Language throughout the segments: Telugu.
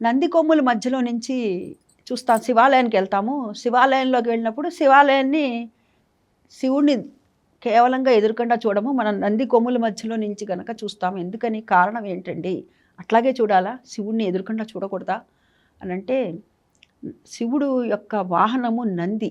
నంది కొమ్ముల మధ్యలో నుంచి చూస్తాం. శివాలయానికి వెళ్తాము. శివాలయంలోకి వెళ్ళినప్పుడు శివాలయాన్ని శివుడిని కేవలంగా ఎదురుకుండా చూడము. మనం నంది కొమ్ముల మధ్యలో నుంచి గనక చూస్తాము. ఎందుకని? కారణం ఏంటండి? అట్లాగే చూడాలా? శివుడిని ఎదురుకుండా చూడకూడదా అనంటే, శివుడు యొక్క వాహనము నంది.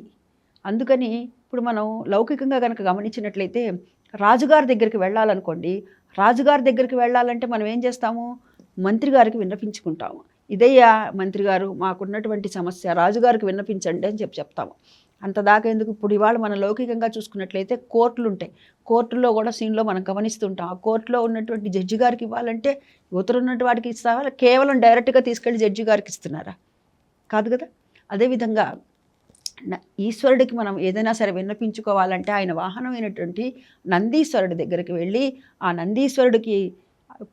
అందుకని ఇప్పుడు మనం లౌకికంగా గనక గమనించినట్లయితే రాజుగారి దగ్గరికి వెళ్ళాలనుకోండి, రాజుగారి దగ్గరికి వెళ్ళాలంటే మనం ఏం చేస్తాము? మంత్రి గారికి విన్నపించుకుంటాము. ఇదయ్యా మంత్రి గారు, మాకున్నటువంటి సమస్య రాజుగారికి విన్నపించండి అని చెప్తాము. అంతదాకా ఎందుకు? ఇప్పుడు ఇవాళ మనం లౌకికంగా చూసుకున్నట్లయితే కోర్టులు ఉంటాయి. కోర్టుల్లో కూడా సీన్లో మనం గమనిస్తుంటాం. ఆ కోర్టులో ఉన్నటువంటి జడ్జి గారికి ఇవ్వాలంటే యువతలు ఉన్నటువంటి వాడికి ఇస్తావా? కేవలం డైరెక్ట్గా తీసుకెళ్ళి జడ్జి గారికి ఇస్తున్నారా? కాదు కదా. అదేవిధంగా ఈశ్వరుడికి మనం ఏదైనా సరే విన్నపించుకోవాలంటే ఆయన వాహనమైనటువంటి నందీశ్వరుడి దగ్గరికి వెళ్ళి ఆ నందీశ్వరుడికి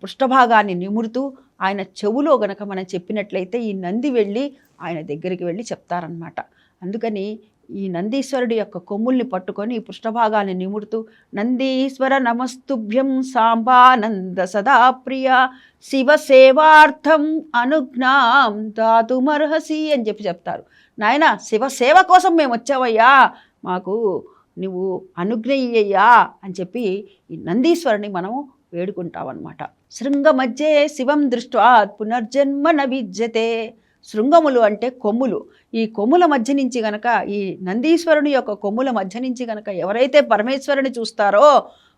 పృష్ఠభాగాన్ని నిమురుతూ ఆయన చెవులో గనక మనం చెప్పినట్లయితే ఈ నంది వెళ్ళి ఆయన దగ్గరికి వెళ్ళి చెప్తారనమాట. అందుకని ఈ నందీశ్వరుడి యొక్క కొమ్ముల్ని పట్టుకొని ఈ పృష్ఠభాగాన్ని నిమురుతూ నందీశ్వర నమస్తుభ్యం సాంబానంద సదాప్రియ శివసేవార్థం అనుజ్ఞాం దాతుమర్హసి అని చెప్తారు. నాయన శివసేవ కోసం మేము వచ్చావయ్యా, మాకు నువ్వు అనుజ్ఞయ్యయ్యా అని చెప్పి ఈ నందీశ్వరుని మనం వేడుకుంటామన్నమాట. శృంగ మధ్యే శివం దృష్ట్వా పునర్జన్మ న విద్యతే. శృంగములు అంటే కొమ్ములు. ఈ కొమ్ముల మధ్య నుంచి గనక, ఈ నందీశ్వరుని యొక్క కొమ్ముల మధ్య నుంచి గనక ఎవరైతే పరమేశ్వరుని చూస్తారో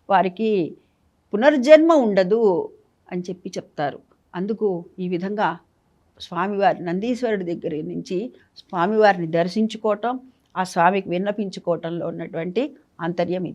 వారికి పునర్జన్మ ఉండదు అని చెప్తారు. అందుకు ఈ విధంగా స్వామివారి నందీశ్వరుడి దగ్గర నుంచి స్వామివారిని దర్శించుకోవటం, ఆ స్వామికి విన్నపించుకోవటంలో ఉన్నటువంటి ఆంతర్యం ఇది.